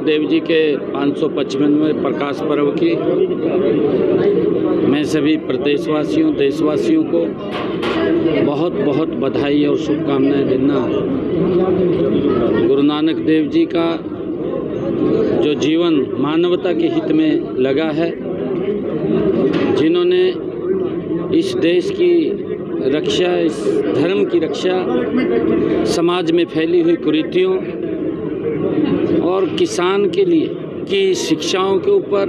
देव जी के 555वें प्रकाश पर्व की मैं सभी प्रदेशवासियों देशवासियों को बहुत बहुत बधाई और शुभकामनाएं देना। गुरु नानक देव जी का जो जीवन मानवता के हित में लगा है, जिन्होंने इस देश की रक्षा, इस धर्म की रक्षा, समाज में फैली हुई कुरीतियों और किसान के लिए की शिक्षाओं के ऊपर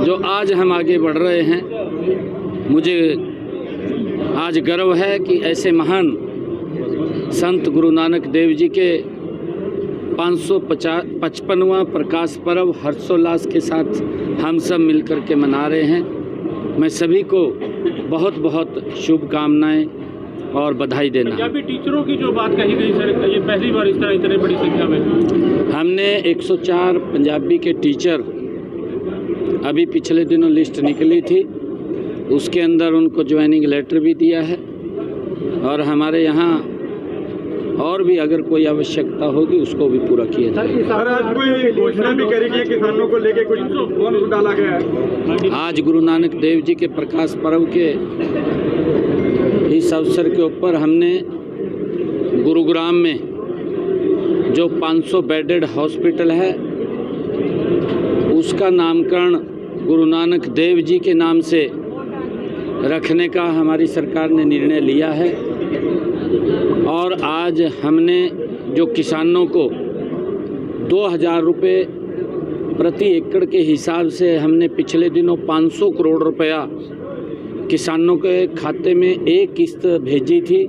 जो आज हम आगे बढ़ रहे हैं, मुझे आज गर्व है कि ऐसे महान संत गुरु नानक देव जी के 555वां प्रकाश पर्व हर्षोल्लास के साथ हम सब मिलकर के मना रहे हैं। मैं सभी को बहुत बहुत शुभकामनाएं और बधाई देना। पंजाबी टीचरों की जो बात कही गई सर, ये पहली बार इस तरह इतनी बड़ी संख्या में हमने 104 पंजाबी के टीचर अभी पिछले दिनों लिस्ट निकली थी, उसके अंदर उनको ज्वाइनिंग लेटर भी दिया है और हमारे यहाँ और भी अगर कोई आवश्यकता होगी उसको भी पूरा किया जाए। सर, आज कोई घोषणा भी करी गई किसानों को लेके, कुछ बोनस डाला गया है। आज गुरु नानक देव जी के प्रकाश पर्व के इस अवसर के ऊपर हमने गुरुग्राम में जो 500 बेडेड हॉस्पिटल है उसका नामकरण गुरु नानक देव जी के नाम से रखने का हमारी सरकार ने निर्णय लिया है। और आज हमने जो किसानों को 2000 रुपये प्रति एकड़ के हिसाब से हमने पिछले दिनों 500 करोड़ रुपया किसानों के खाते में एक किस्त भेजी थी।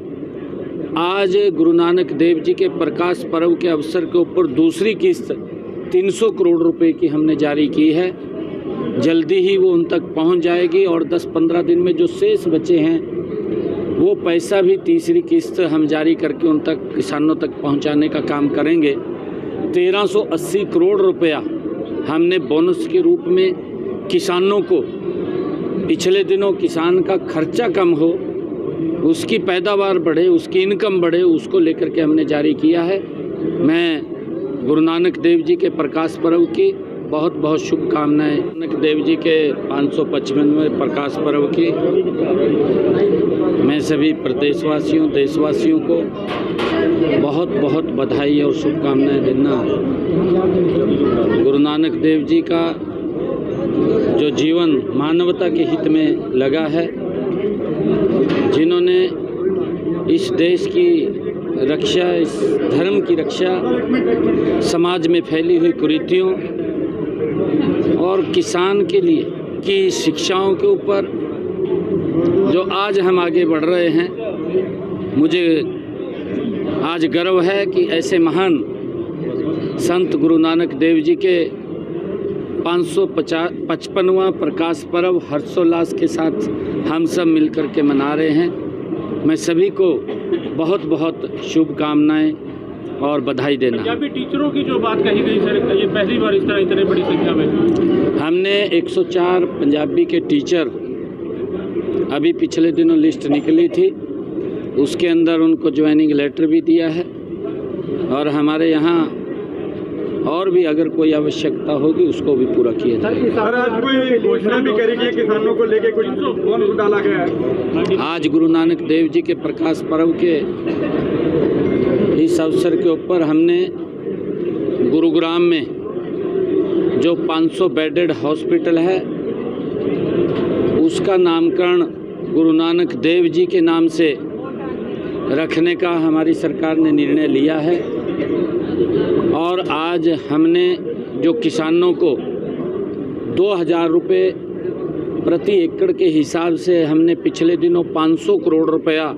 आज गुरु नानक देव जी के प्रकाश पर्व के अवसर के ऊपर दूसरी किस्त 300 करोड़ रुपए की हमने जारी की है। जल्दी ही वो उन तक पहुंच जाएगी और 10-15 दिन में जो शेष बचे हैं वो पैसा भी तीसरी किस्त हम जारी करके उन तक किसानों तक पहुंचाने का काम करेंगे। 1380 करोड़ रुपया हमने बोनस के रूप में किसानों को, पिछले दिनों किसान का खर्चा कम हो, उसकी पैदावार बढ़े, उसकी इनकम बढ़े, उसको लेकर के हमने जारी किया है। मैं गुरु नानक देव जी के प्रकाश पर्व की बहुत बहुत शुभकामनाएं। नानक देव जी के 555वें प्रकाश पर्व की मैं सभी प्रदेशवासियों देशवासियों को बहुत बहुत बधाई और शुभकामनाएं देना। गुरु नानक देव जी का जो जीवन मानवता के हित में लगा है, जिन्होंने इस देश की रक्षा, इस धर्म की रक्षा, समाज में फैली हुई कुरीतियों और किसान के लिए की शिक्षाओं के ऊपर जो आज हम आगे बढ़ रहे हैं, मुझे आज गर्व है कि ऐसे महान संत गुरु नानक देव जी के 555वां प्रकाश पर्व हर्षोल्लास के साथ हम सब मिलकर के मना रहे हैं। मैं सभी को बहुत बहुत शुभकामनाएं और बधाई देना। पंजाबी टीचरों की जो बात कही गई सर, ये पहली बार इस तरह इतनी बड़ी संख्या में हमने 104 पंजाबी के टीचर अभी पिछले दिनों लिस्ट निकली थी, उसके अंदर उनको ज्वाइनिंग लेटर भी दिया है और हमारे यहाँ और भी अगर कोई आवश्यकता होगी उसको भी पूरा किया जाए। सर, आज कोई घोषणा भी करी गई किसानों को लेके, कुछ बोनस डाला गया है। आज गुरु नानक देव जी के प्रकाश पर्व के इस अवसर के ऊपर हमने गुरुग्राम में जो 500 बेडेड हॉस्पिटल है उसका नामकरण गुरु नानक देव जी के नाम से रखने का हमारी सरकार ने निर्णय लिया है। और आज हमने जो किसानों को 2000 रुपये प्रति एकड़ के हिसाब से हमने पिछले दिनों 500 करोड़ रुपया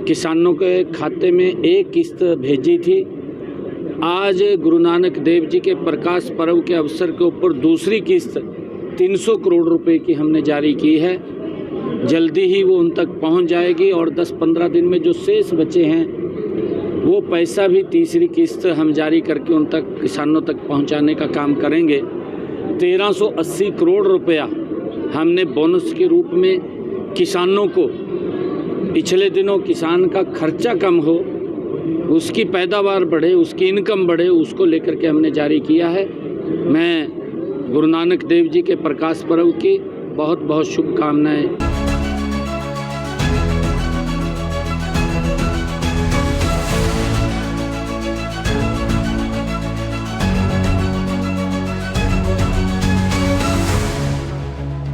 किसानों के खाते में एक किस्त भेजी थी। आज गुरु नानक देव जी के प्रकाश पर्व के अवसर के ऊपर दूसरी किस्त 300 करोड़ रुपए की हमने जारी की है। जल्दी ही वो उन तक पहुंच जाएगी और 10-15 दिन में जो शेष बचे हैं वो पैसा भी तीसरी किस्त हम जारी करके उन तक किसानों तक पहुंचाने का काम करेंगे। 1380 करोड़ रुपया हमने बोनस के रूप में किसानों को, पिछले दिनों किसान का खर्चा कम हो, उसकी पैदावार बढ़े, उसकी इनकम बढ़े, उसको लेकर के हमने जारी किया है। मैं गुरु नानक देव जी के प्रकाश पर्व की बहुत बहुत शुभकामनाएं